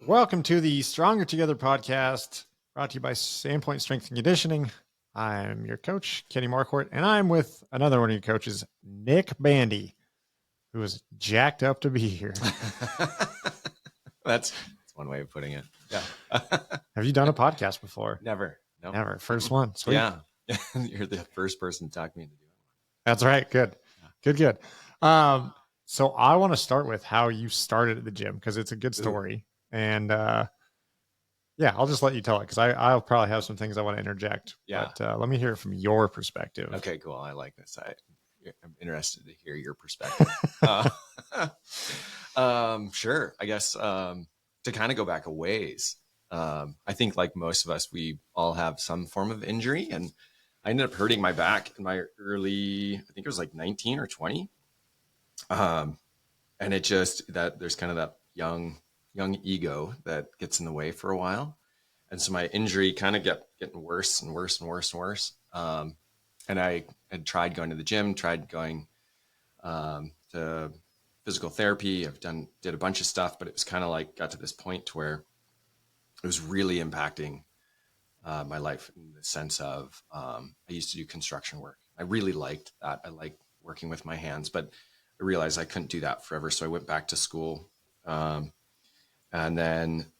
Welcome to the Stronger Together podcast, brought to you by Sandpoint Strength and Conditioning. I'm your coach, Kenny Marquardt, and I'm with another one of your coaches, Nick Bandy, who is jacked up to be here. That's one way of putting it. Yeah. Have you done a podcast before? Never. No. Never. First one. Sweet. Yeah. You're the first person to talk me into doing one. That's right. Good. Good. So I want to start with how you started at the gym because it's a good story. And yeah, I'll just let you tell it because I'll probably have some things I want to interject. Yeah. But let me hear it from your perspective. Okay, cool. I like this. I'm interested to hear your perspective. Sure. I guess to kind of go back a ways, I think like most of us, we all have some form of injury. And I ended up hurting my back in my early, I think it was like 19 or 20. And it just, that there's kind of that young ego that gets in the way for a while. And so my injury kind of kept getting worse and worse and worse and worse. And I had tried going to the gym, tried going to physical therapy. Did a bunch of stuff, but it was kind of like got to this point to where it was really impacting my life in the sense of I used to do construction work. I really liked that. I liked working with my hands, but I realized I couldn't do that forever. So I went back to school. And then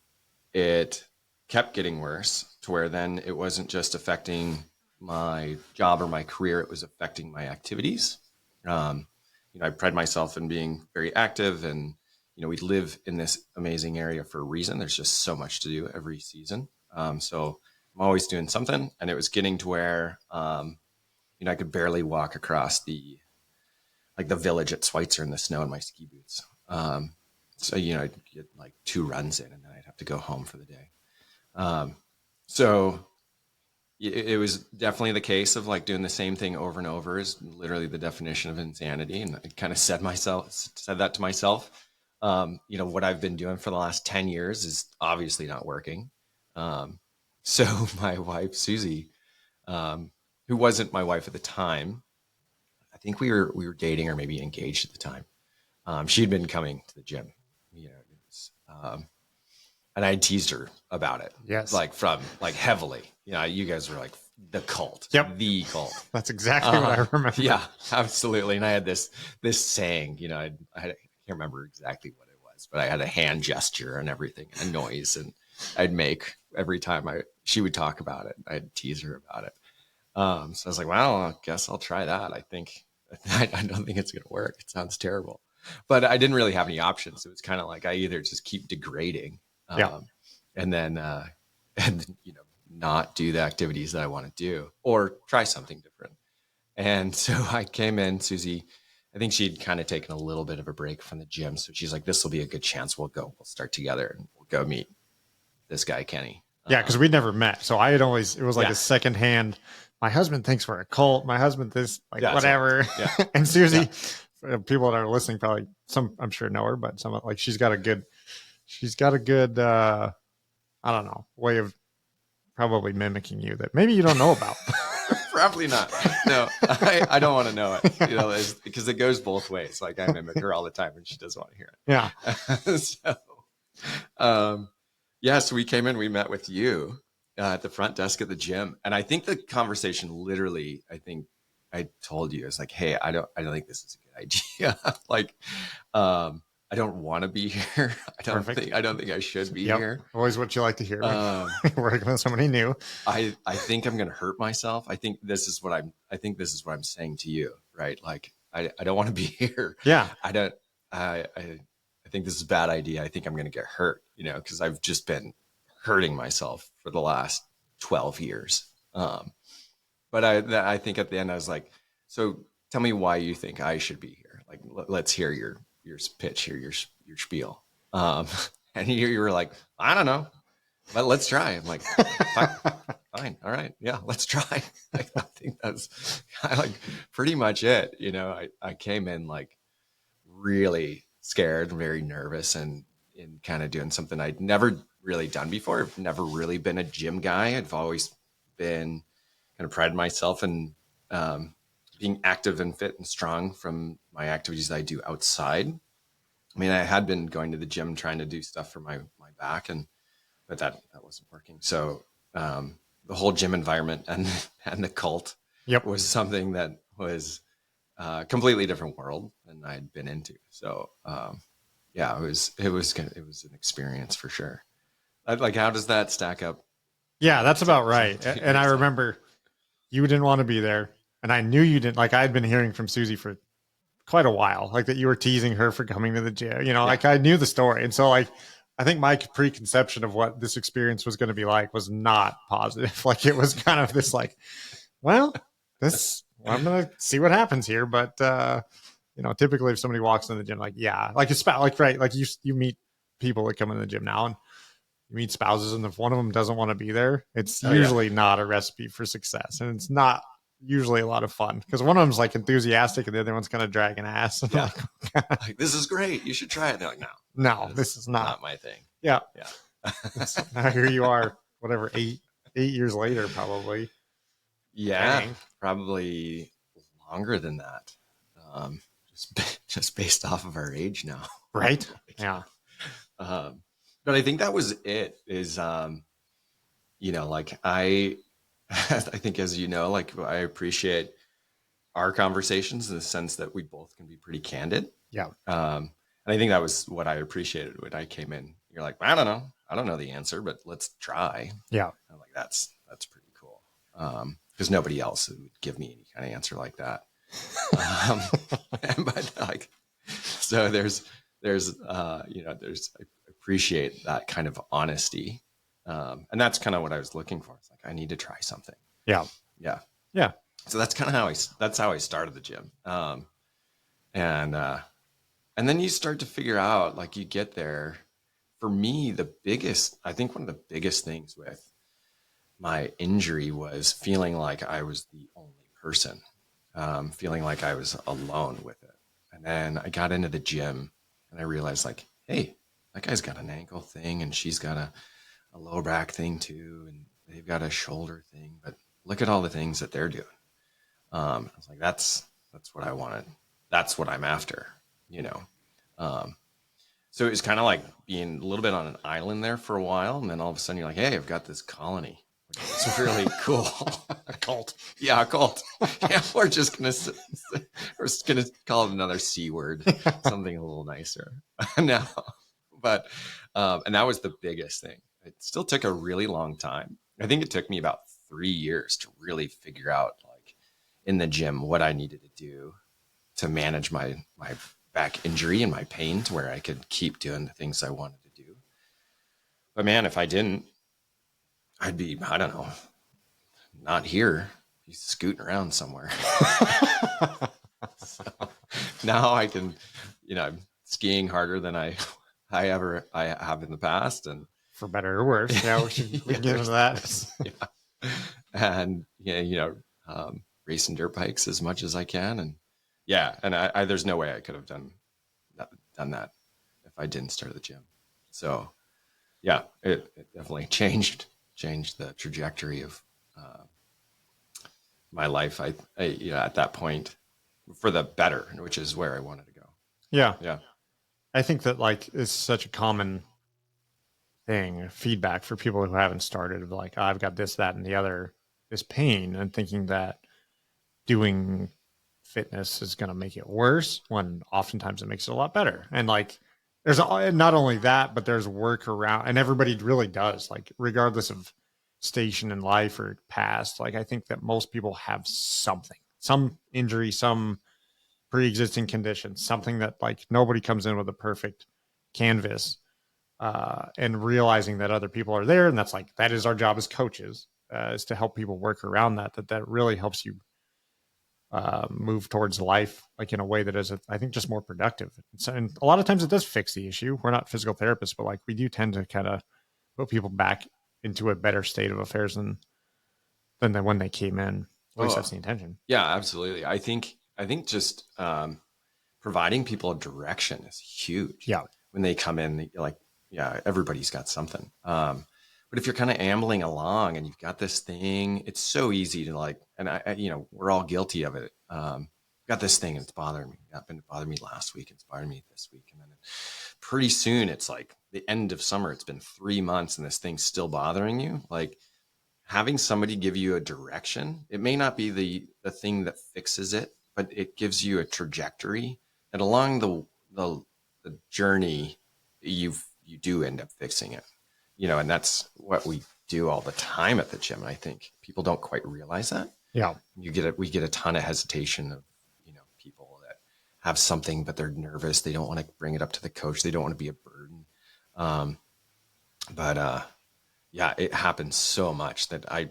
it kept getting worse to where then it wasn't just affecting my job or my career. It was affecting my activities. I pride myself in being very active and, we live in this amazing area for a reason. There's just so much to do every season. So I'm always doing something, and it was getting to where, I could barely walk across the village at Schweitzer in the snow in my ski boots. So, I'd get like 2 runs in and then I'd have to go home for the day. So it was definitely the case of like doing the same thing over and over is literally the definition of insanity. And I kind of said that to myself. What I've been doing for the last 10 years is obviously not working. So my wife, Susie, who wasn't my wife at the time, I think we were dating or maybe engaged at the time. She'd been coming to the gym, and I teased her about it. Yes. Heavily. You guys were like the cult. Yep. The cult. That's exactly what I remember. Yeah, absolutely. And I had this saying, I can't remember exactly what it was, but I had a hand gesture and everything, and a noise, and I'd make every time she would talk about it. I'd tease her about it. So I was like, well, I guess I'll try that. I don't think it's going to work. It sounds terrible, but I didn't really have any options. It was kind of like I either just keep degrading, and then not do the activities that I want to do, or try something different. And so I came in, Susie, I think she'd kind of taken a little bit of a break from the gym. So she's like, this will be a good chance. We'll start together and we'll go meet this guy, Kenny. Yeah. Cause we'd never met. So it was like a secondhand, my husband thinks we're a cult. My husband thinks whatever. Yeah. And Susie, people that are listening, probably some, I'm sure know her, but some like, she's got a good, I don't know, way of probably mimicking you that maybe you don't know about. Probably not. No, I don't want to know it, because it goes both ways. Like I mimic her all the time and she doesn't want to hear it. Yeah. So we came in, we met with you at the front desk at the gym. And I think the conversation literally, I think I told you, it's like, hey, I don't think this is a good idea. I don't want to be here. I don't think I should be here. Always what you like to hear. Working with somebody new. I think I'm going to hurt myself. I think this is what I'm saying to you, right? Like, I don't want to be here. Yeah. I think this is a bad idea. I think I'm going to get hurt, cause I've just been hurting myself for the last 12 years. But I think at the end I was like, so tell me why you think I should be here. Like, let's hear your pitch here, your spiel. And you were like, I don't know, but let's try. I'm like, fine. All right. Yeah, let's try. I think that's pretty much it. I came in like really scared and very nervous and kind of doing something I'd never really done before. I've never really been a gym guy. I've always been kind of prided myself in being active and fit and strong from my activities that I do outside. I mean, I had been going to the gym trying to do stuff for my back, but that wasn't working. So the whole gym environment and the cult was something that was a completely different world than I'd been into. So yeah, it was an experience for sure. Like, how does that stack up? Yeah, that's about right. And I remember you didn't want to be there, and I knew you didn't. Like, I had been hearing from Susie for quite a while, like that you were teasing her for coming to the gym. You know, like I knew the story, and so like I think my preconception of what this experience was going to be like was not positive. Like it was kind of this like, well, I'm gonna see what happens here, but you know, typically if somebody walks in the gym, like like it's like right, like you meet people that come in the gym now, and you meet spouses, and if one of them doesn't want to be there, it's usually not a recipe for success, and it's not usually a lot of fun because one of them's like enthusiastic and the other one's kind of dragging ass. Yeah. Like, this is great. You should try it. They're like, no, this is not my thing. Yeah. Now here you are, whatever, eight years later, probably. Yeah. Dang. Probably longer than that. Just based off of our age now. Right. Yeah. But I think that was it is, you know, like I think, as you know, like I appreciate our conversations in the sense that we both can be pretty candid. Yeah. And I think that was what I appreciated when I came in. You're like, I don't know the answer, but let's try. Yeah. I'm like, that's pretty cool. Because nobody else would give me any kind of answer like that. But like, so there's you know, I appreciate that kind of honesty. And that's kind of what I was looking for. It's like, I need to try something. Yeah. Yeah. Yeah. So that's kind of how I started the gym. And then you start to figure out, like, you get there. For me, I think one of the biggest things with my injury was feeling like I was the only person, feeling like I was alone with it. And then I got into the gym and I realized, like, hey, that guy's got an ankle thing and she's got a lower back thing too. And they've got a shoulder thing, but look at all the things that they're doing. I was like, that's what I wanted. That's what I'm after, you know? So it was kind of like being a little bit on an island there for a while. And then all of a sudden you're like, hey, I've got this colony. It's really cool. A cult. Yeah, a cult. Yeah, we're going to call it another C word, something a little nicer. No, but, and that was the biggest thing. It still took a really long time. I think it took me about 3 years to really figure out, like, in the gym, what I needed to do to manage my back injury and my pain to where I could keep doing the things I wanted to do. But man, if I didn't, I'd be, I don't know, not here. Be scooting around somewhere. So now I can, you know, I'm skiing harder than I have in the past, and for better or worse. Yeah, we can get into that. Yeah. And yeah, you know, racing dirt bikes as much as I can, and yeah, and I there's no way I could have done that if I didn't start the gym. So yeah, it definitely changed the trajectory of my life. I you know, at that point, for the better, which is where I wanted to go. Yeah. Yeah. I think that, like, it's such a common thing, feedback for people who haven't started, of like, I've got this, that, and the other, this pain, and thinking that doing fitness is going to make it worse, when oftentimes it makes it a lot better. And like, there's not only that, but there's work around, and everybody really does, like, regardless of station in life or past. Like, I think that most people have something, some injury, some pre-existing condition, something that, like, nobody comes in with a perfect canvas, and realizing that other people are there. And that's like, that is our job as coaches, is to help people work around that really helps you move towards life, like, in a way that is, I think, just more productive. And a lot of times it does fix the issue. We're not physical therapists, but like, we do tend to kind of put people back into a better state of affairs than when they came in. At least that's the intention. Yeah, absolutely. I think just providing people a direction is huge. Yeah. When they come in, like, yeah, everybody's got something. But if you're kind of ambling along and you've got this thing, it's so easy to, like, and I you know, we're all guilty of it. Got this thing and it's bothering me. It bothered me last week. It's bothering me this week. And then pretty soon it's like, the end of summer, it's been 3 months and this thing's still bothering you. Like having somebody give you a direction, it may not be the thing that fixes it, but it gives you a trajectory, and along the journey, you do end up fixing it, and that's what we do all the time at the gym. And I think people don't quite realize that. Yeah. We get a ton of hesitation of, people that have something, but they're nervous. They don't want to bring it up to the coach. They don't want to be a burden. But yeah, it happens so much that I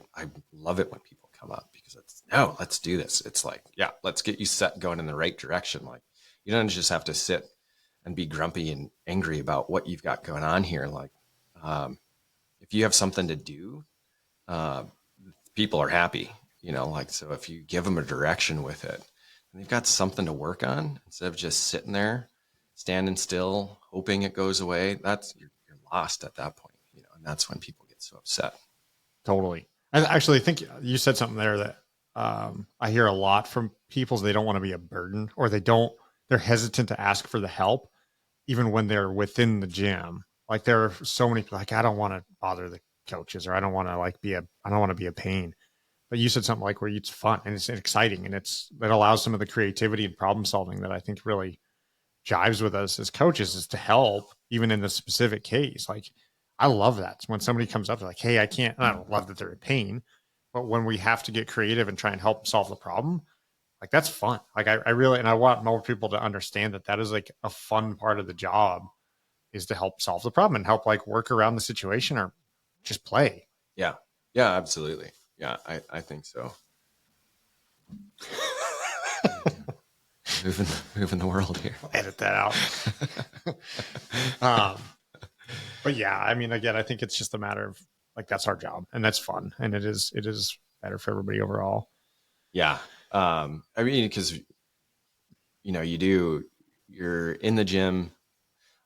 love it when people come up, because it's, no, let's do this. It's like, yeah, let's get you set going in the right direction. Like, you don't just have to sit and be grumpy and angry about what you've got going on here. Like, if you have something to do, people are happy, like, so if you give them a direction with it and they've got something to work on, instead of just sitting there, standing still, hoping it goes away, you're lost at that point, and that's when people get so upset. Totally. I actually think you said something there that I hear a lot from people. They don't want to be a burden, or they're hesitant to ask for the help, even when they're within the gym. Like, there are so many people like, I don't want to bother the coaches, or I don't want to be a pain. But you said something like where it's fun and it's exciting, and that allows some of the creativity and problem solving that I think really jives with us as coaches, is to help even in the specific case. Like, I love that when somebody comes up to like, hey, I can't, and I don't love that they're in pain, but when we have to get creative and try and help solve the problem, like, that's fun. Like, I really, and I want more people to understand that is like a fun part of the job, is to help solve the problem and help like work around the situation or just play. Yeah. Yeah, absolutely. Yeah, I think so. moving the world here. I'll edit that out. But yeah, I mean, again, I think it's just a matter of like, that's our job, and that's fun, and it is better for everybody overall. Yeah. I mean, because you're in the gym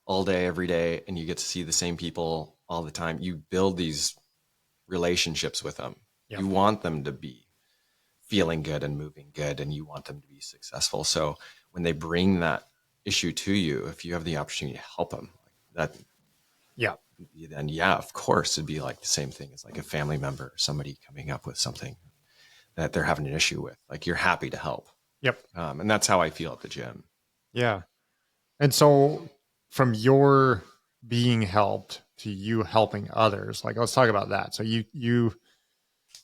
all day, every day, and you get to see the same people all the time. You build these relationships with them. Yep. You want them to be feeling good and moving good, and you want them to be successful. So when they bring that issue to you, if you have the opportunity to help them, like that, then yeah, of course, it'd be like the same thing as like a family member or somebody coming up with something that they're having an issue with. Like, you're happy to help. Yep. And that's how I feel at the gym. Yeah. And so from your being helped to you helping others, like, let's talk about that. So you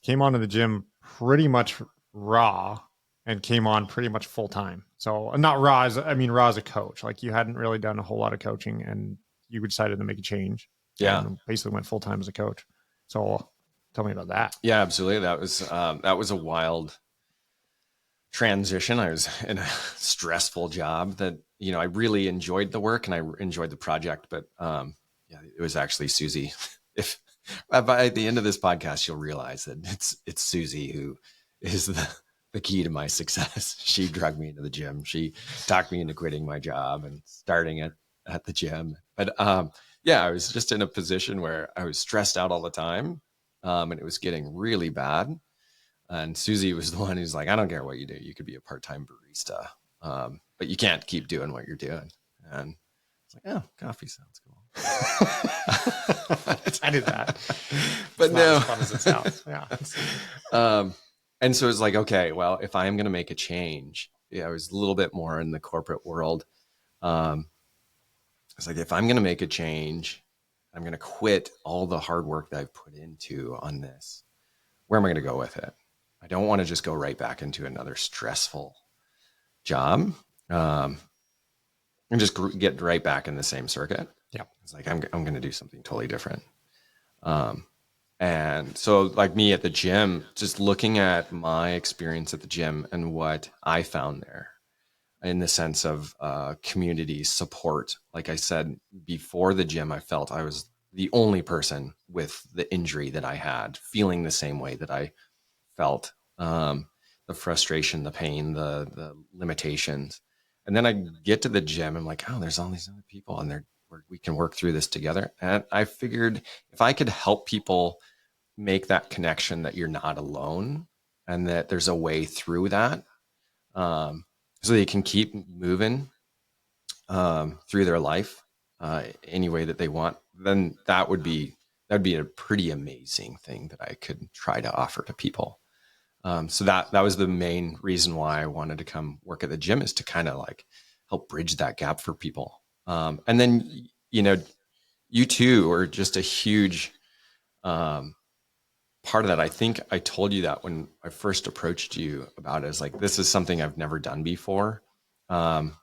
came onto the gym pretty much raw and came on pretty much full time. So not raw as a coach. Like, you hadn't really done a whole lot of coaching, and you decided to make a change. Yeah. And basically went full time as a coach. So tell me about that. Yeah, absolutely. That was a wild transition. I was in a stressful job that, I really enjoyed the work and I enjoyed the project, but yeah, it was actually Susie. If by the end of this podcast, you'll realize that it's Susie who is the key to my success. She dragged me into the gym. She talked me into quitting my job and starting at the gym. But yeah, I was just in a position where I was stressed out all the time, and it was getting really bad. And Susie was the one who's like, I don't care what you do. You could be a part-time barista, but you can't keep doing what you're doing. And it's like, oh, coffee sounds cool. I did that. But it's no. Not as fun as it sounds. Yeah. And so it's like, okay, well, if I am going to make a change, I was a little bit more in the corporate world. It's like, if I'm going to make a change, I'm going to quit all the hard work that I've put into on this. Where am I going to go with it? I don't want to just go right back into another stressful job, and just get right back in the same circuit. Yeah. It's like, I'm going to do something totally different. And so like me at the gym, just looking at my experience at the gym and what I found there in the sense of community support. Like I said, before the gym, I felt I was the only person with the injury that I had, feeling the same way that I felt, the frustration, the pain, the limitations. And then I get to the gym, I'm like, oh, there's all these other people and we can work through this together. And I figured if I could help people make that connection that you're not alone and that there's a way through that, so they can keep moving through their life any way that they want, then that would be a pretty amazing thing that I could try to offer to people. So that was the main reason why I wanted to come work at the gym, is to kind of like help bridge that gap for people. And then, you too are just a huge part of that. I think I told you that when I first approached you about it, is like, this is something I've never done before. And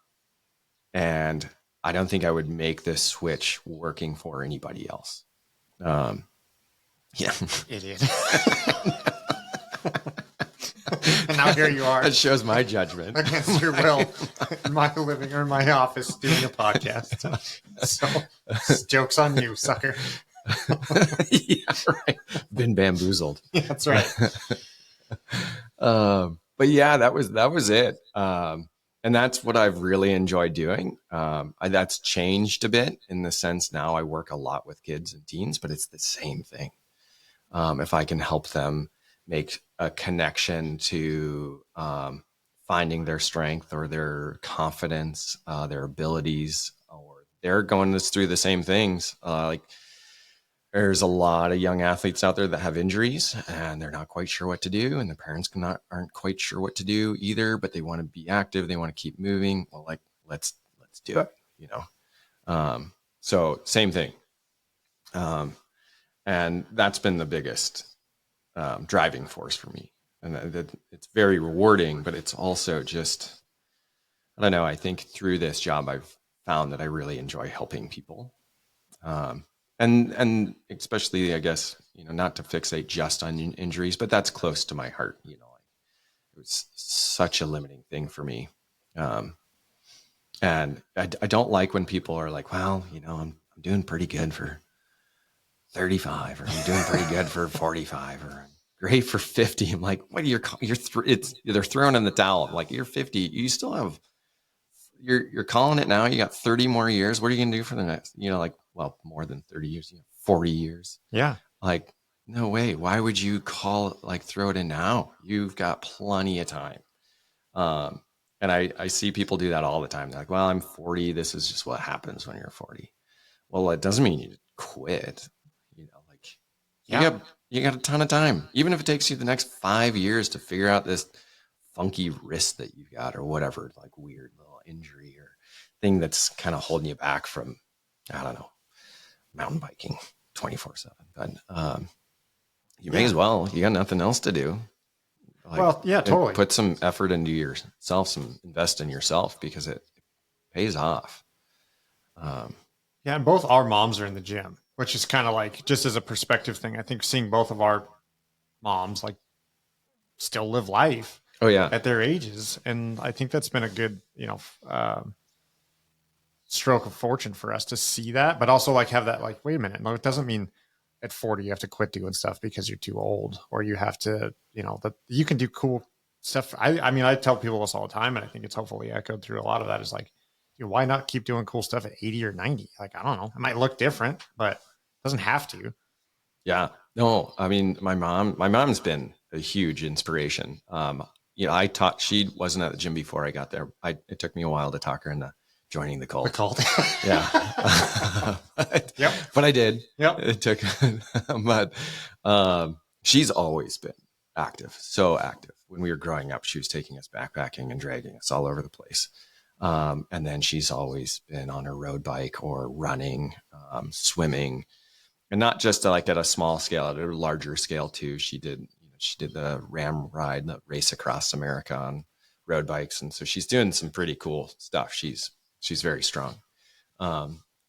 I don't think I would make this switch working for anybody else. Yeah. Idiot. And now here you are. That shows my judgment. Against your will, in my living room, my office, doing a podcast. So, joke's on you, sucker. Yeah, right. Been bamboozled. Yeah, that's right. But yeah, that was it. And that's what I've really enjoyed doing. That's changed a bit in the sense now I work a lot with kids and teens, but it's the same thing. If I can help them make a connection to finding their strength or their confidence, their abilities, or they're going through the same things. Like, there's a lot of young athletes out there that have injuries and they're not quite sure what to do, and the parents aren't quite sure what to do either, but they want to be active. They want to keep moving. Well, like, let's do it, so same thing. And that's been the biggest driving force for me. And it's very rewarding, but it's also just, I don't know, I think through this job, I've found that I really enjoy helping people. And especially, I guess, not to fixate just on injuries, but that's close to my heart. Like, it was such a limiting thing for me. And I don't like when people are like, well, I'm doing pretty good for 35, or I'm doing pretty good for 45, or great for 50. I'm like, what they're throwing in the towel. I'm like, you're 50. You still have, you're calling it now. You got 30 more years. What are you going to do for the next, more than 30 years, 40 years. Yeah. Like, no way. Why would you throw it in now? You've got plenty of time. And I see people do that all the time. They're like, well, I'm 40. This is just what happens when you're 40. Well, it doesn't mean you quit. You got a ton of time. Even if it takes you the next 5 years to figure out this funky wrist that you've got, or whatever, like weird little injury or thing that's kind of holding you back from, I don't know, mountain biking 24/7. But you may as well. You got nothing else to do. Well, yeah, totally. Put some effort into yourself, invest in yourself, because it pays off. Yeah, and both our moms are in the gym, which is kind of like, just as a perspective thing, I think seeing both of our moms like still live life. Oh yeah, at their ages, and I think that's been a good, stroke of fortune for us to see that, but also like have that, like, wait a minute, no, it doesn't mean at 40 you have to quit doing stuff because you're too old, or you have to, that you can do cool stuff. I mean, I tell people this all the time, and I think it's hopefully echoed through a lot of that, is like, why not keep doing cool stuff at 80 or 90? Like, I don't know, it might look different, but it doesn't have to. Yeah, no, I mean, my mom's been a huge inspiration. She wasn't at the gym before I got there. It took me a while to talk her into joining the cult. The cult. Yeah. Yep. But I did. Yep. It took, but she's always been active, so active. When we were growing up, she was taking us backpacking and dragging us all over the place. And then she's always been on her road bike or running, swimming, and not just like at a small scale, at a larger scale too. She did the Ram Ride, the race across America on road bikes. And so she's doing some pretty cool stuff. She's very strong.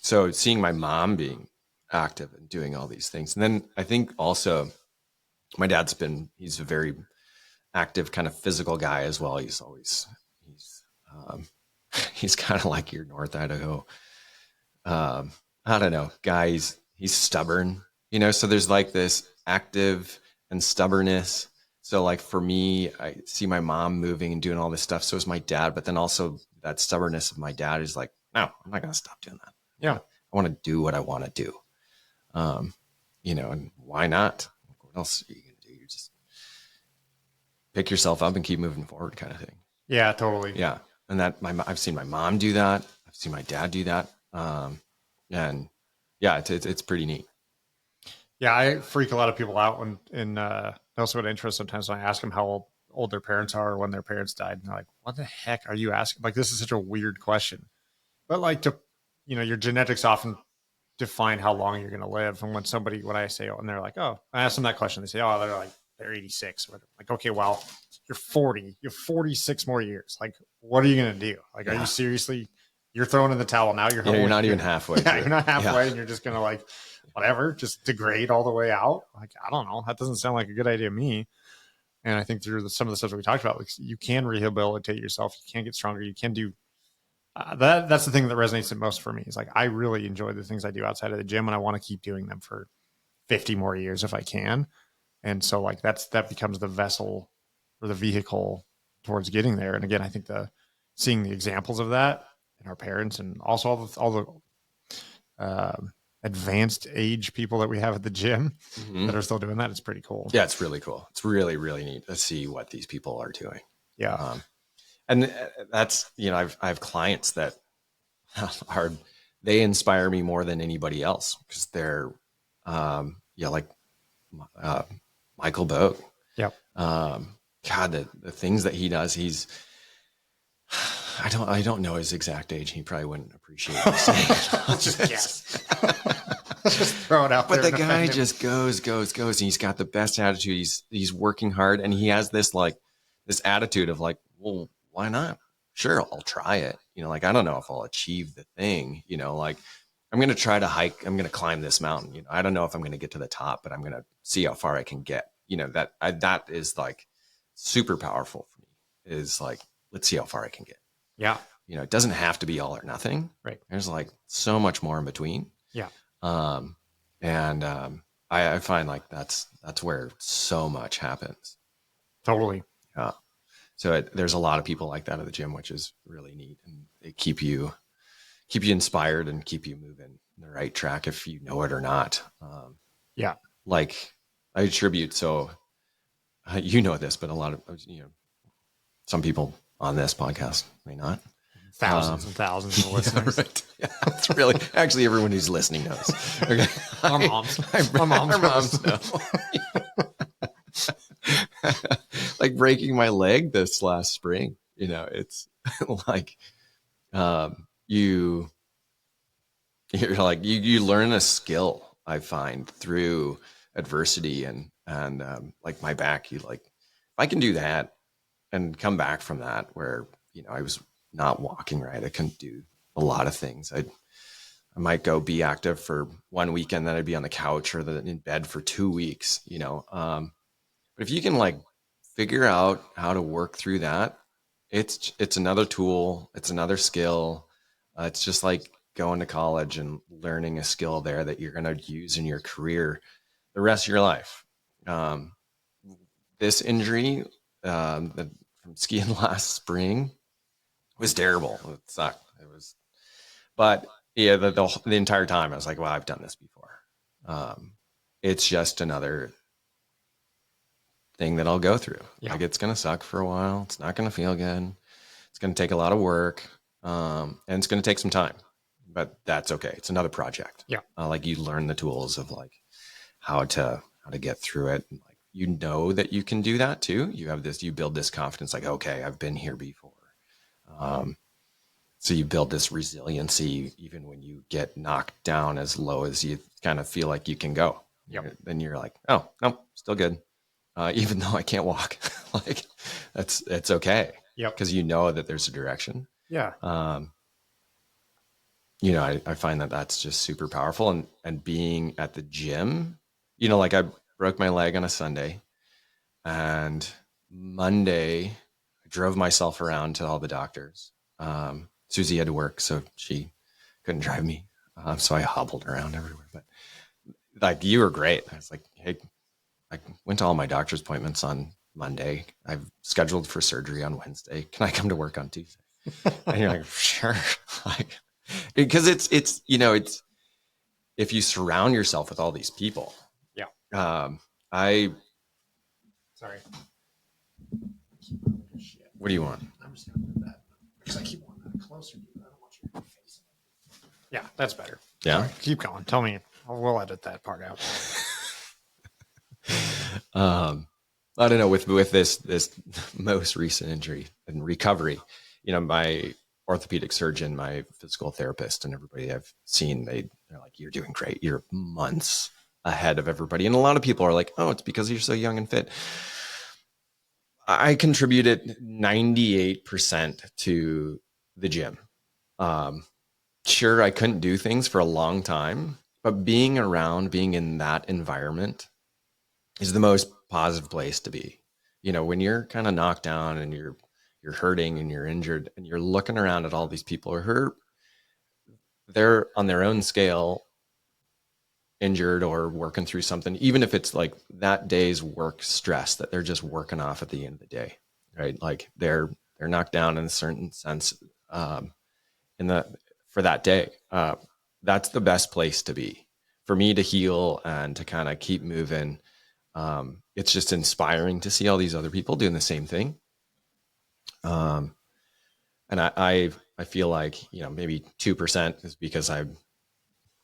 So seeing my mom being active and doing all these things. And then I think also my he's a very active kind of physical guy as well. He's kind of like your North Idaho, I don't know, guys. He's stubborn, so there's like this active and stubbornness. So like for me, I see my mom moving and doing all this stuff. So is my dad. But then also that stubbornness of my dad is like, no, I'm not going to stop doing that. Yeah. I want to do what I want to do. And why not? What else are you going to do? You just pick yourself up and keep moving forward, kind of thing. Yeah, totally. Yeah. And I've seen my mom do that. I've seen my dad do that. And yeah, it's pretty neat. Yeah, I freak a lot of people out when in also an intro sometimes when I ask them how old their parents are or when their parents died. And they're like, what the heck are you asking? Like, this is such a weird question. But like your genetics often define how long you're going to live. And when I say, and they're like, oh, I ask them that question, they say, oh, they're 86. Like, okay, well, you're 40. You have 46 more years. Like, what are you going to do? Like, are you seriously, you're throwing in the towel now? You're not even halfway. Yeah, you're not halfway and you're just going to like, whatever, just degrade all the way out. Like, I don't know. That doesn't sound like a good idea to me. And I think through some of the stuff that we talked about, like you can rehabilitate yourself. You can get stronger. You can do that's the thing that resonates the most for me is like I really enjoy the things I do outside of the gym and I want to keep doing them for 50 more years if I can. And so like that becomes the vessel or the vehicle towards getting there. And again, I think seeing the examples of that in our parents and also all the advanced age people that we have at the gym that are still doing that, it's pretty cool. Yeah, it's really cool. It's really, really neat to see what these people are doing. Yeah. And that's, I have clients that they inspire me more than anybody else because they're, like Michael Bogue. Yep. God, the things that he does, I don't know his exact age. He probably wouldn't appreciate me saying it. Let's just guess. Just throw it out but there. But the guy just goes. And he's got the best attitude. He's working hard and he has this attitude of like, well, why not? Sure, I'll try it. Like, I don't know if I'll achieve the thing, like I'm going to try to hike. I'm going to climb this mountain. I don't know if I'm going to get to the top, but I'm going to see how far I can get. That is like super powerful for me is like, let's see how far I can get. Yeah. It doesn't have to be all or nothing. Right. There's like so much more in between. Yeah. I find like that's where so much happens. Totally. Yeah. So there's a lot of people like that at the gym, which is really neat, and they keep you inspired and keep you moving the right track if you know it or not. Yeah. Like I attribute, so you know this, but a lot of some people on this podcast may not. Thousands and thousands of listeners. Yeah, right. Yeah, it's really actually everyone who's listening knows. Okay. Our moms know. Like breaking my leg this last spring, it's like you're like you learn a skill, I find, through adversity and like my back, if I can do that and come back from that where I was not walking right, I couldn't do a lot of things. I might go be active for 1 weekend, then I'd be on the couch or in bed for 2 weeks, but if you can like figure out how to work through that, it's another tool, it's another skill. It's just like going to college and learning a skill there that you're going to use in your career the rest of your life. This injury from skiing last spring was terrible. It sucked. But yeah, the entire time I was like, well, I've done this before. It's just another thing that I'll go through. Yeah. Like, it's going to suck for a while. It's not going to feel good. It's going to take a lot of work. And it's going to take some time, but that's okay. It's another project. Yeah. Like you learn the tools of like how to get through it. And like, that you can do that too. You build this confidence, like, okay, I've been here before. So you build this resiliency, even when you get knocked down as low as you kind of feel like you can go. Yep. Then you're like, oh, no, still good. Even though I can't walk, like it's okay. Yep. Because that there's a direction. Yeah. I find that that's just super powerful. And being at the gym, like I broke my leg on a Sunday, and Monday I drove myself around to all the doctors. Susie had to work, so she couldn't drive me. So I hobbled around everywhere, but like, you were great. I was like, hey, I went to all my doctor's appointments on Monday. I've scheduled for surgery on Wednesday. Can I come to work on Tuesday? And you're like, sure. Like, because it's if you surround yourself with all these people. Yeah. Sorry. What do you want? I'm just gonna move that because I keep wanting that closer to you. I don't want you facing it. Yeah, that's better. Yeah. Sorry, keep going. Tell me. We'll edit that part out. I don't know, with this most recent injury and recovery, my orthopedic surgeon, my physical therapist, and everybody I've seen, they're like, you're doing great. You're months ahead of everybody. And a lot of people are like, oh, it's because you're so young and fit. I contributed 98% to the gym. Sure, I couldn't do things for a long time, but being in that environment is the most positive place to be. When you're kind of knocked down and you're hurting and you're injured and you're looking around at all these people who are they're on their own scale injured or working through something, even if it's like that day's work stress that they're just working off at the end of the day, right? Like they're knocked down in a certain sense, for that day. That's the best place to be for me to heal and to kind of keep moving. It's just inspiring to see all these other people doing the same thing. And I feel like, maybe 2% is because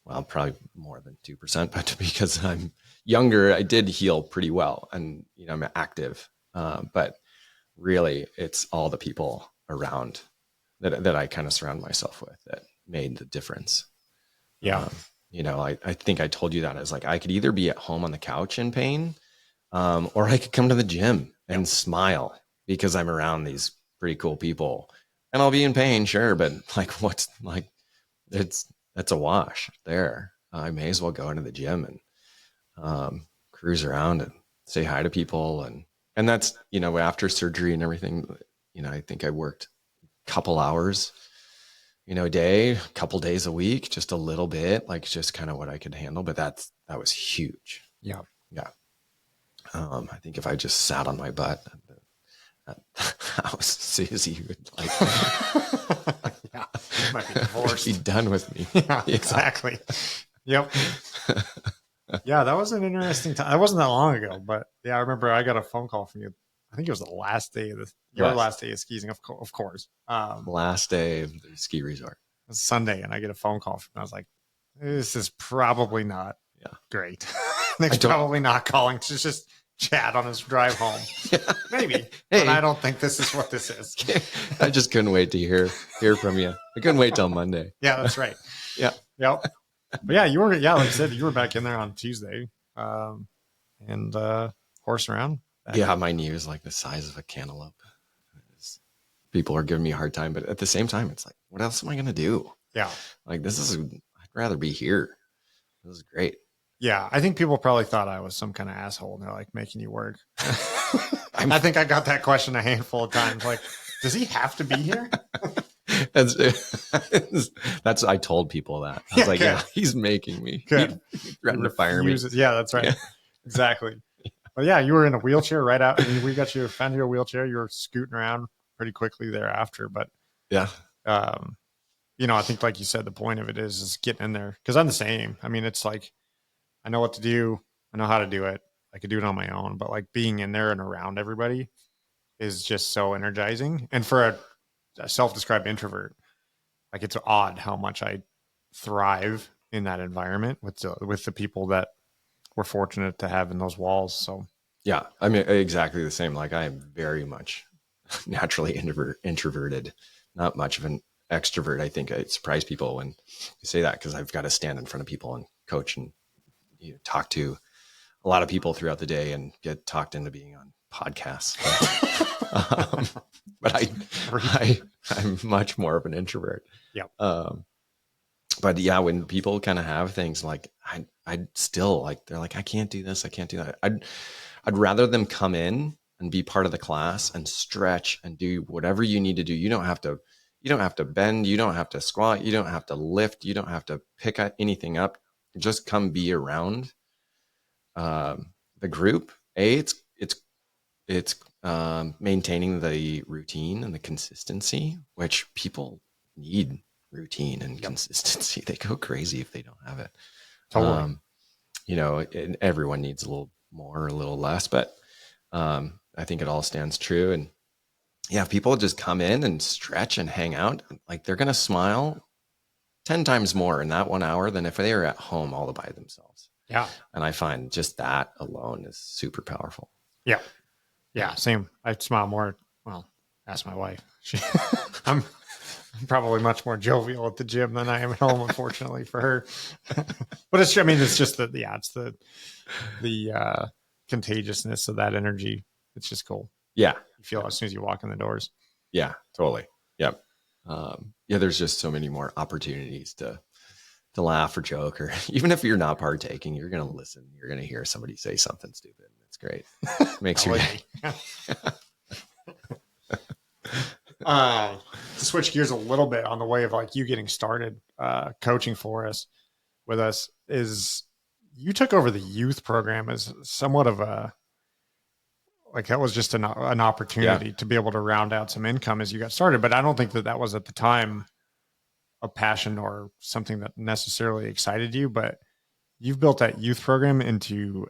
probably more than 2%, but because I'm younger, I did heal pretty well and, I'm active. But really it's all the people around that I kind of surround myself with that made the difference. Yeah. I think I told you that. I was like, I could either be at home on the couch in pain, or I could come to the gym and smile because I'm around these pretty cool people, and I'll be in pain, sure, but that's a wash there. I may as well go into the gym and cruise around and say hi to people, and that's after surgery and everything. I think I worked a couple hours a day, a couple days a week, just a little bit, like just kind of what I could handle. But that was huge. Yeah. Yeah. I think if I just sat on my butt at the house, Susie would yeah, might be divorced. Be done with me. Yeah, exactly. Yep. Yeah, that was an interesting time. It wasn't that long ago, but yeah, I remember I got a phone call from you. I think it was the last day of your last day of skiing, of course. Last day of the ski resort. It was Sunday, and I get a phone call from. I was like, "This is probably not great. Nick's probably not calling to just chat on his drive home. Maybe, but I don't think this is what this is." I just couldn't wait to hear from you. I couldn't wait till Monday. Yeah, that's right. Yeah. Yep. But yeah, you were. Yeah, like I said, you were back in there on Tuesday, and horsing around. Yeah, my knee was like the size of a cantaloupe. People are giving me a hard time, but at the same time, it's like, what else am I going to do? Yeah. Like I'd rather be here. This is great. Yeah. I think people probably thought I was some kind of asshole and they're like making you work. I think I got that question a handful of times. Like, does he have to be here? That's I told people that. I was like, yeah, he's making me. He threatened to fire me. Yeah, that's right. Yeah. Exactly. But yeah, you were in a wheelchair right out. I mean, we found you a wheelchair. You were scooting around pretty quickly thereafter. But yeah, I think like you said, the point of it is getting in there, because I'm the same. I mean, it's like, I know what to do. I know how to do it. I could do it on my own, but like being in there and around everybody is just so energizing. And for a self-described introvert, like it's odd how much I thrive in that environment with the people that we're fortunate to have in those walls. So yeah, I mean, exactly the same. Like I am very much naturally introverted, not much of an extrovert. I think I surprise people when you say that, because I've got to stand in front of people and coach and talk to a lot of people throughout the day and get talked into being on podcasts. But I'm much more of an introvert. Yeah. But yeah, when people kind of have things like I still like, they're like, I can't do this, I can't do that. I'd rather them come in and be part of the class and stretch and do whatever you need to do. You don't have to bend, you don't have to squat, you don't have to lift, you don't have to pick anything up. Just come be around the group. It's maintaining the routine and the consistency, which people need. Routine and consistency. They go crazy if they don't have it. Totally. And everyone needs a little more or a little less, but I think it all stands true. And yeah, if people just come in and stretch and hang out, like they're going to smile 10 times more in that 1 hour than if they were at home all by themselves. Yeah. And I find just that alone is super powerful. Yeah. Yeah. Same. I smile more. Well, ask my wife. I'm probably much more jovial at the gym than I am at home, unfortunately for her. But it's, I mean, it's just it's the contagiousness of that energy. It's just cool. Yeah. You feel as soon as you walk in the doors. Yeah, totally. Yep. There's just so many more opportunities to laugh or joke, or even if you're not partaking, you're going to listen. You're going to hear somebody say something stupid. It's great. Makes you. To switch gears a little bit on the way of like you getting started coaching with us is you took over the youth program as somewhat of a, like that was just an opportunity to be able to round out some income as you got started. But I don't think that was at the time a passion or something that necessarily excited you, but you've built that youth program into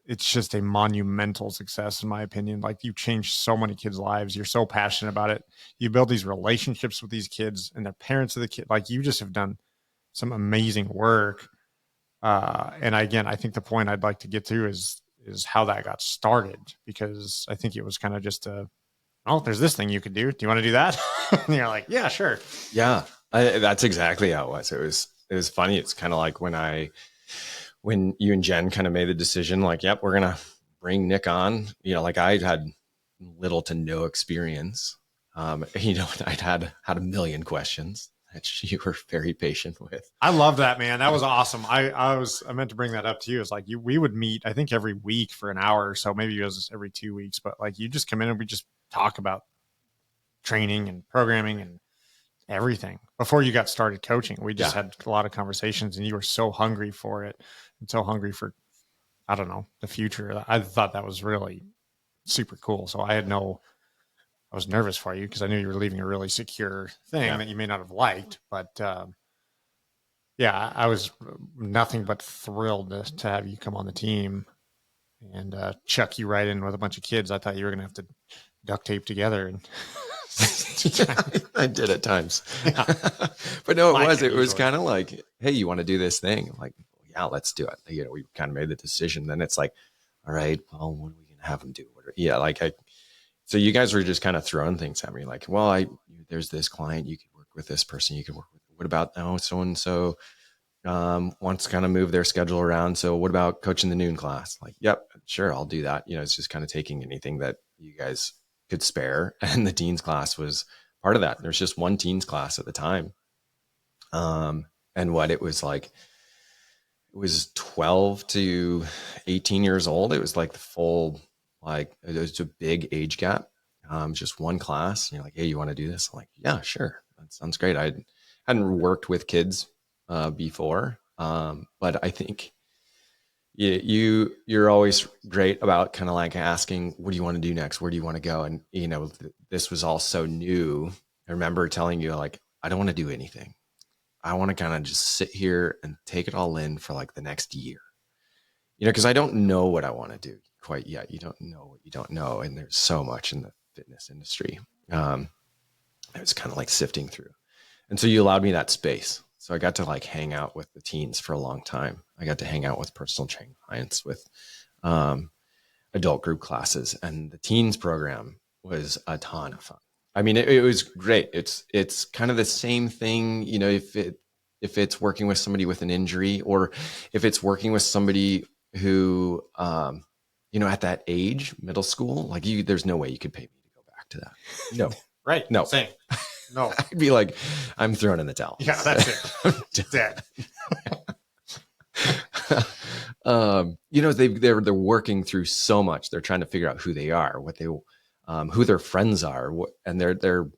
it's just a monumental success in my opinion. Like you changed so many kids' lives. You're so passionate about it. You build these relationships with these kids and the parents of the kid. Like you just have done some amazing work. And again, I think the point I'd like to get to is how that got started, because I think it was kind of just there's this thing you could do. Do you want to do that? And you're like, yeah, sure. Yeah, that's exactly how it was. It was funny. It's kind of like when you and Jen kind of made the decision, like, yep, we're going to bring Nick on, like I had little to no experience. I'd had a million questions that you were very patient with. I love that, man. That was awesome. I meant to bring that up to you. It's like we would meet, I think every week for an hour or so, maybe it was every 2 weeks, but like you just come in and we just talk about training and programming and everything before you got started coaching. We just had a lot of conversations and you were so hungry for it and so hungry for, I don't know, the future. I thought that was really super cool. So I was nervous for you because I knew you were leaving a really secure thing that you may not have liked, but I was nothing but thrilled to have you come on the team and chuck you right in with a bunch of kids. I thought you were going to have to duct tape together and I did at times. But no, it was kind of like, hey, you want to do this thing? I'm like, yeah, let's do it. We kind of made the decision. Then it's like, all right, well, what are we going to have them do? So you guys were just kind of throwing things at me like, well, there's this client, you could work with this person, you could work with, what about, so-and-so wants to kind of move their schedule around. So what about coaching the noon class? Like, yep, sure, I'll do that. It's just kind of taking anything that you guys could spare. And the teens class was part of that. There's just one teens class at the time. And what it was like, it was 12 to 18 years old. It was like the full, like it was a big age gap. Just one class. And you're like, hey, you want to do this? I'm like, yeah, sure. That sounds great. I hadn't worked with kids before. But I think you're always great about kind of like asking, what do you want to do next? Where do you want to go? And, this was all so new. I remember telling you like, I don't want to do anything. I want to kind of just sit here and take it all in for like the next year, cause I don't know what I want to do quite yet. You don't know what you don't know. And there's so much in the fitness industry. I was kind of like sifting through. And so you allowed me that space. So I got to like hang out with the teens for a long time. I got to hang out with personal training clients, with adult group classes, and the teens program was a ton of fun. I mean, it was great. It's kind of the same thing, if it's working with somebody with an injury, or if it's working with somebody who, at that age, middle school, like there's no way you could pay me to go back to that. No. Right. No. Same. No. I'd be like, I'm throwing in the towel. Yeah, that's it. Dead. They're working through so much. They're trying to figure out who they are, who their friends are, and they're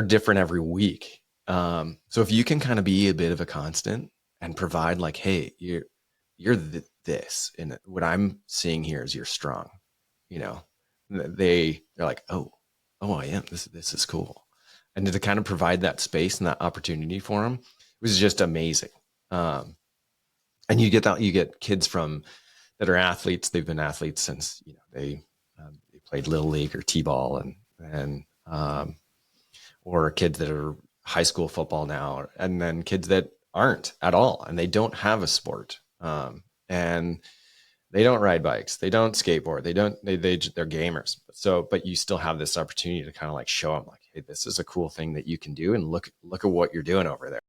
different every week. So if you can kind of be a bit of a constant and provide like, hey, you're this, and what I'm seeing here is you're strong. They're like, oh, I am. This is cool. And to kind of provide that space and that opportunity for them, it was just amazing. And you get kids that are athletes. They've been athletes since, they played little league or t-ball, and or kids that are high school football now, and then kids that aren't at all, and they don't have a sport, and they don't ride bikes, they don't skateboard, they're gamers. So, but you still have this opportunity to kind of like show them like, hey, this is a cool thing that you can do, and look at what you're doing over there.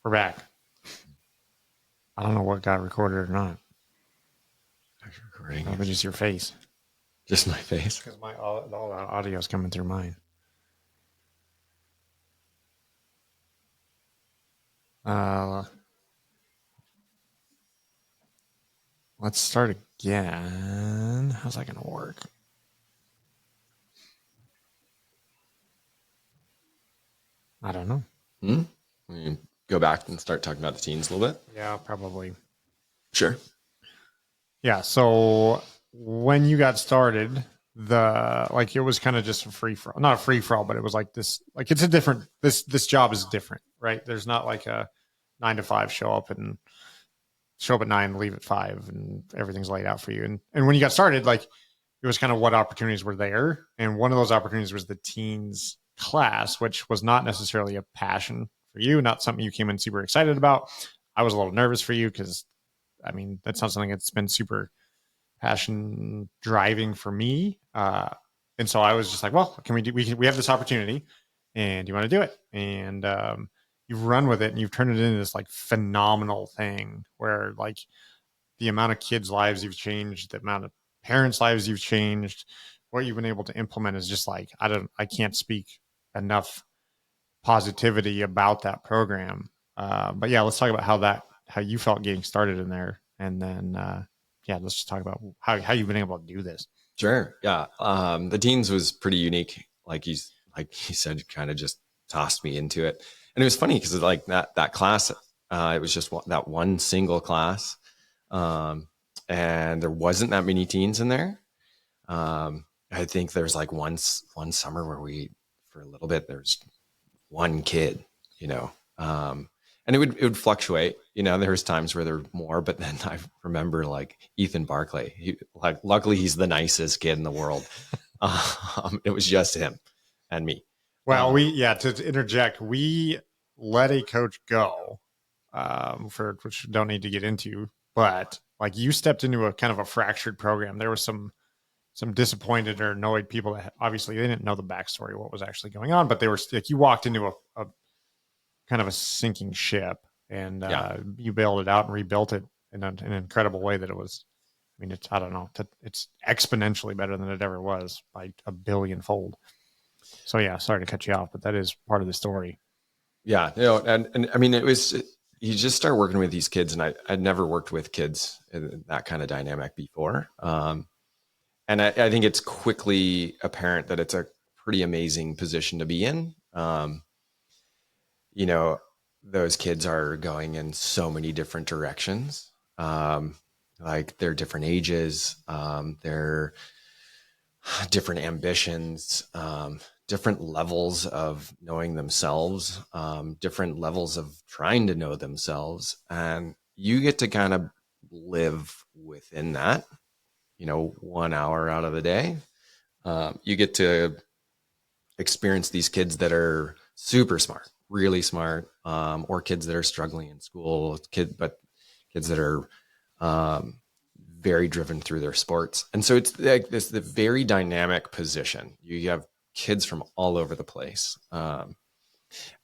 We're back. I don't know what got recorded or not. Recording. Probably just your face. Just my face. Because all the audio is coming through mine. Let's start again. How's that going to work? I don't know. We go back and start talking about the teens a little bit. Yeah, probably. Sure. Yeah. So when you got started, it was kind of just a free for all, not a free for all, but it was like this, like it's a different, this job is different, right? There's not like a 9 to 5 show up at 9, leave at 5 and everything's laid out for you. And when you got started, like it was kind of what opportunities were there. And one of those opportunities was the teens class, which was not necessarily a passion for you, not something you came in super excited about. I was a little nervous for you because, I mean, that's not something that's been super passion driving for me. And so I was just like, well, we have this opportunity and do you want to do it? And you've run with it and you've turned it into this like phenomenal thing where like the amount of kids' lives you've changed, the amount of parents' lives you've changed, what you've been able to implement is just like, I can't speak enough positivity about that program. But yeah, let's talk about how you felt getting started in there. And then, let's just talk about how you've been able to do this. Sure. Yeah. The teens was pretty unique. Like you said, kind of just tossed me into it. And it was funny because like that class, it was just that one single class. And there wasn't that many teens in there. I think there's like one summer where for a little bit, there's one kid, and it would fluctuate. There was times where there were more, but then I remember like Ethan Barclay. Luckily he's the nicest kid in the world. It was just him and me. Well, to interject, we let a coach go, which we don't need to get into, but like you stepped into a kind of a fractured program. There was some disappointed or annoyed people that obviously they didn't know the backstory, what was actually going on, but they were like, you walked into a kind of a sinking ship and you bailed it out and rebuilt it in an incredible way that it was, I mean, it's exponentially better than it ever was by a billion fold. So yeah, sorry to cut you off, but that is part of the story. Yeah. And I mean, you just start working with these kids, and I'd never worked with kids in that kind of dynamic before. And I think it's quickly apparent that it's a pretty amazing position to be in. Those kids are going in so many different directions. Like they're different ages, they're different ambitions, different levels of knowing themselves, different levels of trying to know themselves. And you get to kind of live within that, 1 hour out of the day. You get to experience these kids that are super smart, really smart, or kids that are struggling in school, but kids that are very driven through their sports. And so it's like the very dynamic position. You have kids from all over the place.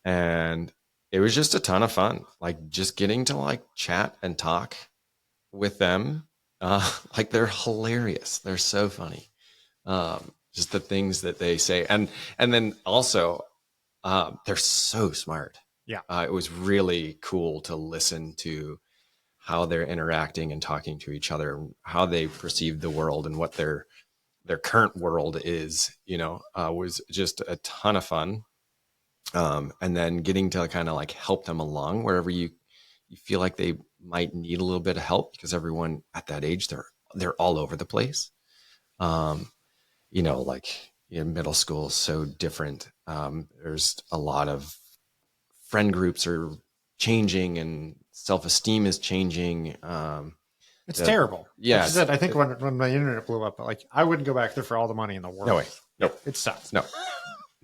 And it was just a ton of fun, like just getting to like chat and talk with them. Like they're hilarious. They're so funny. just the things that they say. And then also, they're so smart. Yeah. It was really cool to listen to how they're interacting and talking to each other, how they perceive the world and what their current world is, was just a ton of fun. And then getting to kind of like help them along wherever you feel like they might need a little bit of help, because everyone at that age, they're all over the place. Like middle school is so different. There's a lot of friend groups are changing and self-esteem is changing. It's terrible. Yeah. Like you said, I think when my internet blew up, like I wouldn't go back there for all the money in the world. No way. No. It sucks. No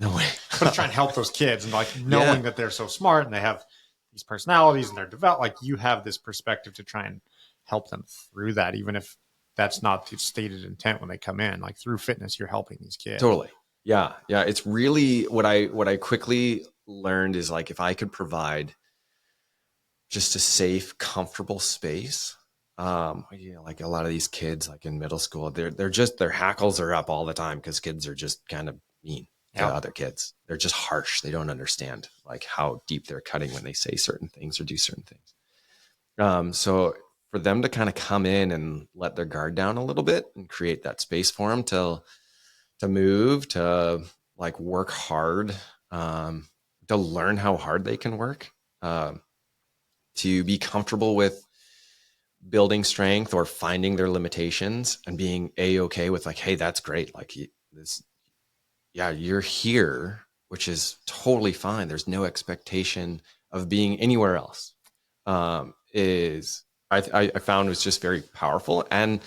way. But try and help those kids and like knowing that they're so smart and they have these personalities and they're developed, like you have this perspective to try and help them through that, even if that's not the stated intent when they come in. Like through fitness, you're helping these kids. Totally. Yeah. Yeah. It's really what I quickly learned is like, if I could provide just a safe, comfortable space, like a lot of these kids, like in middle school, they're just, their hackles are up all the time because kids are just kind of mean to other kids. They're just harsh. They don't understand like how deep they're cutting when they say certain things or do certain things. So for them to kind of come in and let their guard down a little bit and create that space for them to move, to like work hard, to learn how hard they can work, to be comfortable with building strength or finding their limitations and being okay with like, hey, that's great. Like this, you're here, which is totally fine. There's no expectation of being anywhere else. I found was just very powerful. And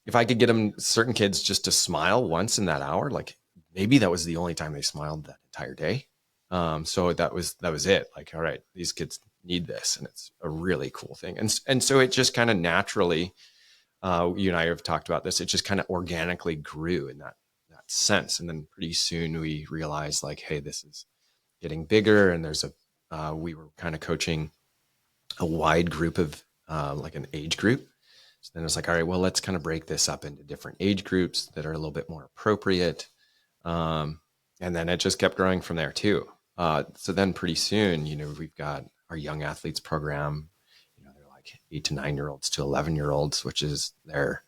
if I could get them, certain kids, just to smile once in that hour, like maybe that was the only time they smiled that entire day. So that was it. Like, all right, these kids need this, and it's a really cool thing. And so it just kind of naturally, you and I have talked about this. It just kind of organically grew in that sense. And then pretty soon we realized like, hey, this is getting bigger. And we were kind of coaching a wide group of, like an age group. So then it's like, all right, well, let's kind of break this up into different age groups that are a little bit more appropriate. And then it just kept growing from there too. So then pretty soon, we've got our young athletes program, they're like 8 to 9-year-olds to 11-year-olds, which is they're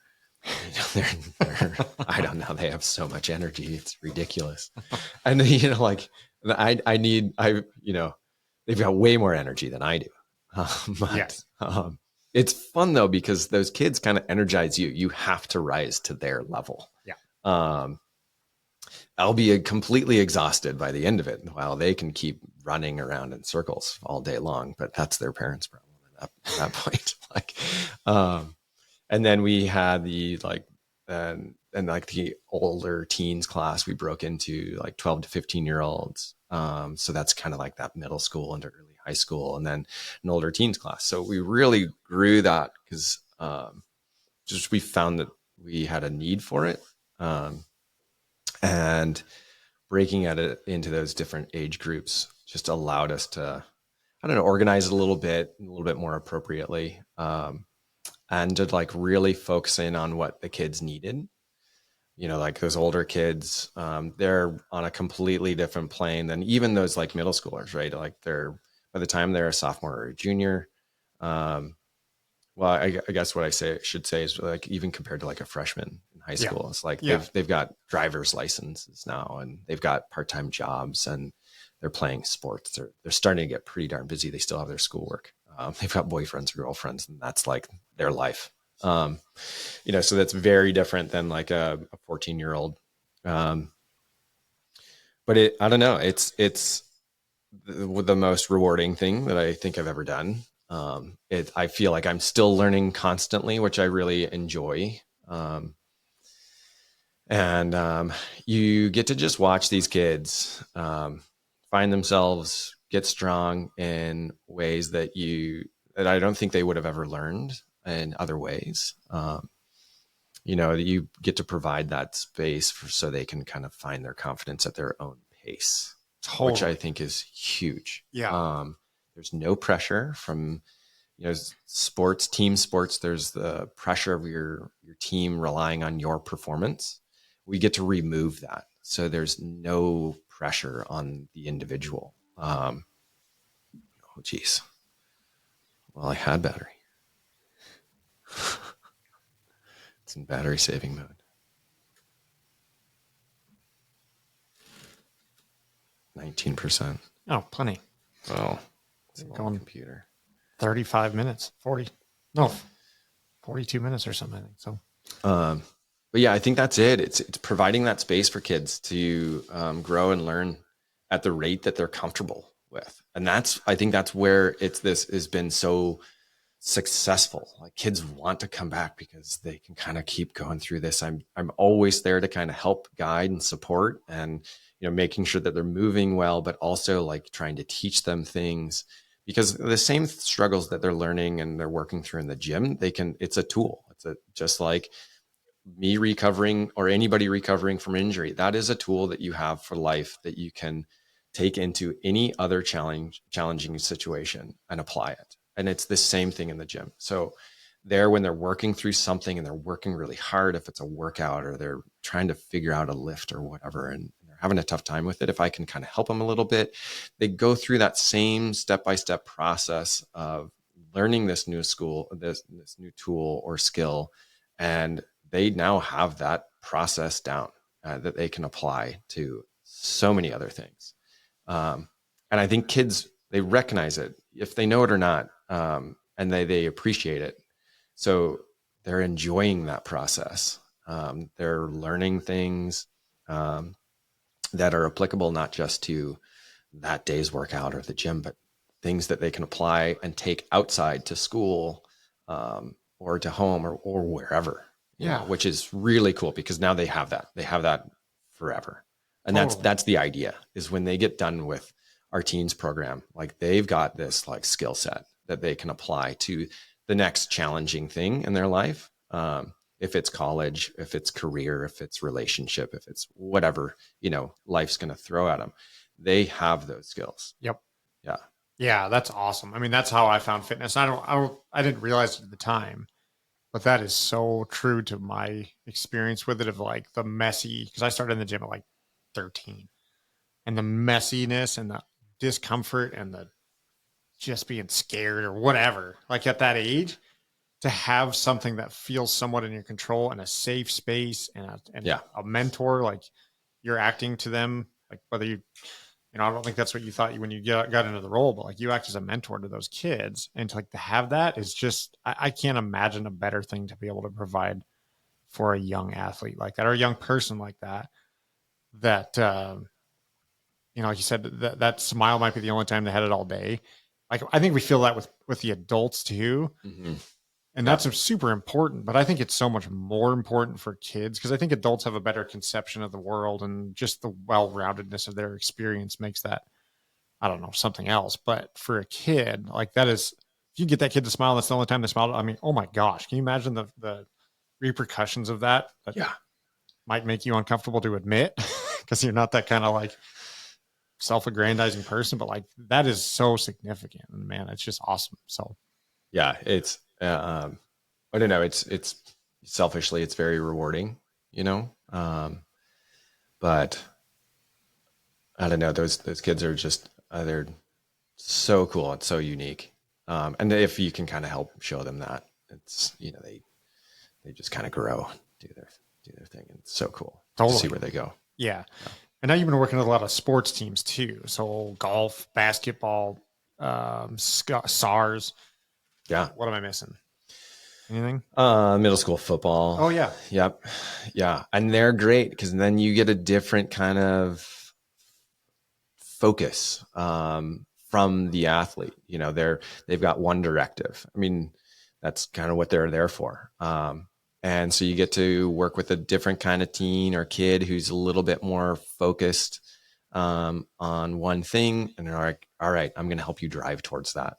I don't know. They have so much energy. It's ridiculous. And they've got way more energy than I do. It's fun though, because those kids kind of energize you. You have to rise to their level. Yeah. I'll be completely exhausted by the end of it, while they can keep running around in circles all day long, but that's their parents' problem at that point. And then we had the the older teens class. We broke into like 12 to 15-year-olds. So that's kind of like that middle school into early high school, and then an older teens class. So we really grew that because just we found that we had a need for it. And breaking it into those different age groups just allowed us to, organize it a little bit more appropriately. And to like really focus in on what the kids needed. Like those older kids, they're on a completely different plane than even those like middle schoolers, right? Like by the time they're a sophomore or a junior, well, I guess what I should say is like, even compared to like a freshman in high school, it's like they've got driver's licenses now, and they've got part-time jobs, and they're playing sports. They're starting to get pretty darn busy. They still have their schoolwork. They've got boyfriends or girlfriends, and that's like their life. So that's very different than like a 14-year-old. But I don't know. It's the most rewarding thing that I think I've ever done. I feel like I'm still learning constantly, which I really enjoy. And you get to just watch these kids find themselves, get strong in ways that I don't think they would have ever learned in other ways. You get to provide that space so they can kind of find their confidence at their own pace, which I think is huge. Yeah. There's no pressure from, team sports. There's the pressure of your team relying on your performance. we get to remove that. So there's no pressure on the individual. Oh, geez. Well, I had battery. It's in battery saving mode. 19%. Oh, plenty. Well, it's a Going computer. 35 minutes, 42 minutes or something, I think. So, but yeah, I think that's it. It's providing that space for kids to grow and learn at the rate that they're comfortable with. And I think that's where this has been so successful. Like, kids want to come back because they can kind of keep going through this. I'm always there to kind of help guide and support, and, making sure that they're moving well, but also like trying to teach them things, because the same struggles that they're learning and they're working through in the gym, it's a tool. Just like me recovering or anybody recovering from injury, that is a tool that you have for life that you can take into any other challenging situation and apply it. And it's the same thing in the gym. So when they're working through something and they're working really hard, if it's a workout or they're trying to figure out a lift or whatever, and they're having a tough time with it, if I can kind of help them a little bit, they go through that same step-by-step process of learning this new new tool or skill. And they now have that process down that they can apply to so many other things. And I think kids, they recognize it if they know it or not, and they appreciate it. So they're enjoying that process. They're learning things that are applicable not just to that day's workout or the gym, but things that they can apply and take outside to school or to home or wherever. Which is really cool, because now they have that forever. And that's the idea, is when they get done with our teens program, like, they've got this like skill set that they can apply to the next challenging thing in their life. If it's college, if it's career, if it's relationship, if it's whatever, life's going to throw at them, they have those skills. Yep. Yeah. Yeah. That's awesome. I mean, that's how I found fitness. I didn't realize it at the time, but that is so true to my experience with it, of like the messy, because I started in the gym at like 13, and the messiness and the discomfort and the just being scared or whatever, like at that age, to have something that feels somewhat in your control and a safe space and a mentor, like you're acting to them, like whether I don't think that's what you thought when you got into the role, but like you act as a mentor to those kids, and to have that is just, I can't imagine a better thing to be able to provide for a young athlete like that, or a young person like that, like you said, that smile might be the only time they had it all day. Like, I think we feel that with the adults too. Mm-hmm. And that's super important, but I think it's so much more important for kids, because I think adults have a better conception of the world, and just the well-roundedness of their experience makes that, I don't know, something else. But for a kid, like, that is, if you get that kid to smile, that's the only time they smile. I mean, oh my gosh, can you imagine the repercussions of that? Might make you uncomfortable to admit, because you're not that kind of like self-aggrandizing person, but like, that is so significant, and man, it's just awesome. So yeah, it's I don't know, it's selfishly, it's very rewarding, but I don't know, those kids are just they're so cool. It's so unique. And if you can kind of help show them that, it's, they just kind of grow, do their thing. And it's so cool to see where they go. Yeah. And now you've been working with a lot of sports teams too. So golf, basketball, SARS. Yeah. What am I missing? Anything? Middle school football. Oh yeah. Yep. Yeah. And they're great, because then you get a different kind of focus from the athlete. They've got one directive. I mean, that's kind of what they're there for. And so you get to work with a different kind of teen or kid who's a little bit more focused on one thing, and they're like, all right, I'm going to help you drive towards that.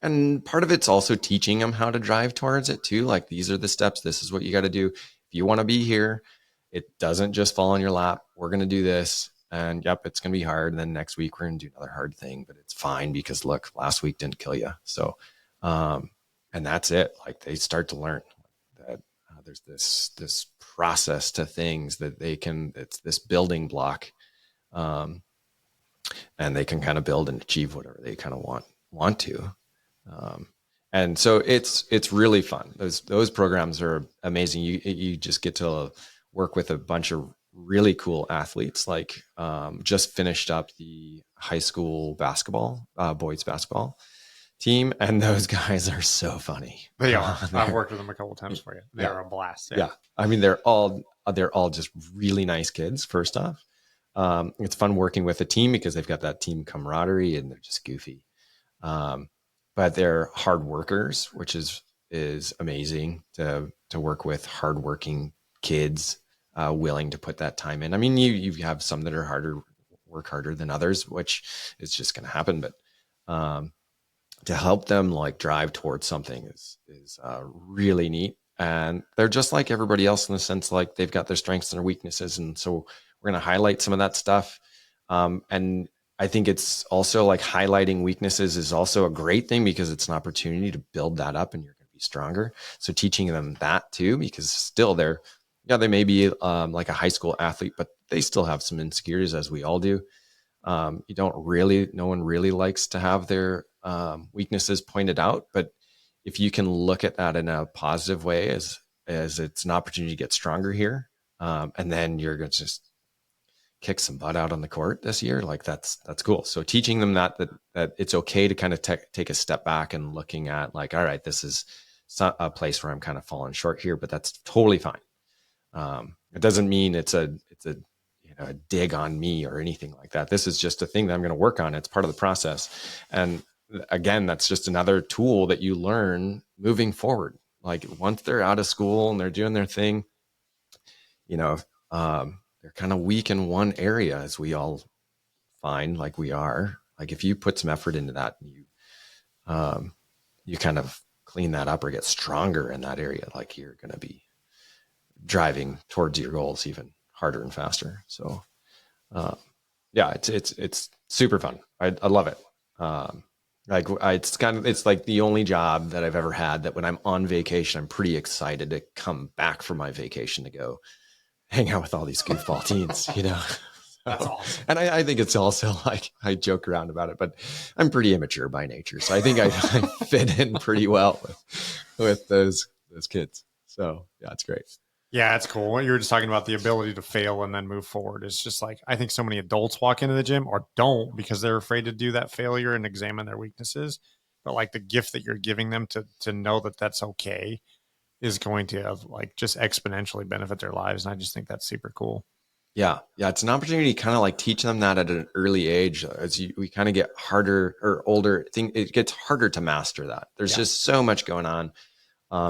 And part of it's also teaching them how to drive towards it too. Like, these are the steps. This is what you got to do. If you want to be here, it doesn't just fall on your lap. We're going to do this. And yep, it's going to be hard. And then next week we're going to do another hard thing, but it's fine, because look, last week didn't kill you. So, and that's it. Like, they start to learn that there's this process to things that it's this building block, and they can kind of build and achieve whatever they kind of want to. And so it's really fun. Those programs are amazing. You just get to work with a bunch of really cool athletes. Like just finished up the high school basketball, boys basketball team, and those guys are so funny. They are. I've worked with them a couple of times for you. They're a blast. Yeah. I mean, they're all just really nice kids. First off, it's fun working with a team because they've got that team camaraderie and they're just goofy. But they're hard workers, which is amazing to work with hardworking kids, willing to put that time in. I mean, you have some that are work harder than others, which is just going to happen. But to help them like drive towards something is really neat. And they're just like everybody else in the sense, like they've got their strengths and their weaknesses. And so we're going to highlight some of that stuff. And I think it's also like highlighting weaknesses is also a great thing because it's an opportunity to build that up and you're going to be stronger. So teaching them that too, because still they may be like a high school athlete, but they still have some insecurities as we all do. No one really likes to have their weaknesses pointed out, but if you can look at that in a positive way as it's an opportunity to get stronger here, and then you're going to just kick some butt out on the court this year, like that's cool. So teaching them that it's okay to kind of take a step back and looking at like, all right, this is a place where I'm kind of falling short here, but that's totally fine. It doesn't mean it's a dig on me or anything like that. This is just a thing that I'm going to work on. It's part of the process. And again, that's just another tool that you learn moving forward. Like once they're out of school and they're doing their thing, they're kind of weak in one area, as we all find, like we are. Like if you put some effort into that, you kind of clean that up or get stronger in that area, like you're going to be driving towards your goals even harder and faster. So, it's super fun. I love it. It's like the only job that I've ever had that when I'm on vacation, I'm pretty excited to come back from my vacation to go hang out with all these goofball teens, That's awesome. And I think it's also like, I joke around about it, but I'm pretty immature by nature. So I think I fit in pretty well with those kids. So yeah, it's great. Yeah, it's cool. What you were just talking about, the ability to fail and then move forward, is just like, I think so many adults walk into the gym or don't because they're afraid to do that failure and examine their weaknesses. But like the gift that you're giving them to know that that's okay is going to like just exponentially benefit their lives. And I just think that's super cool. Yeah. Yeah. It's an opportunity to kind of like teach them that at an early age. As we kind of get harder or older, it gets harder to master that. There's just so much going on.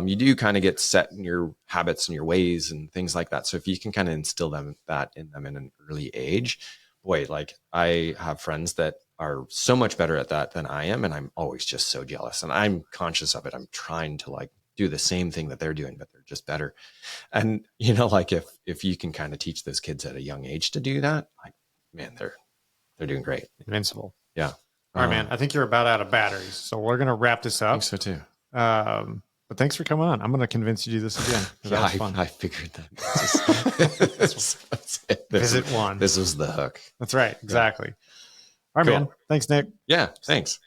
You do kind of get set in your habits and your ways and things like that. So if you can kind of instill that in them in an early age, boy, like I have friends that are so much better at that than I am. And I'm always just so jealous, and I'm conscious of it. I'm trying to like do the same thing that they're doing, but they're just better. And like if you can kind of teach those kids at a young age to do that, like, man, they're doing great. Invincible. Yeah. All right, man. I think you're about out of batteries, so we're going to wrap this up. I think so too. But thanks for coming on. I'm going to convince you to do this again. Yeah, I figured that. Visit one. This was the hook. That's right. Exactly. All right, Cool. man. Thanks, Nick. Yeah, thanks.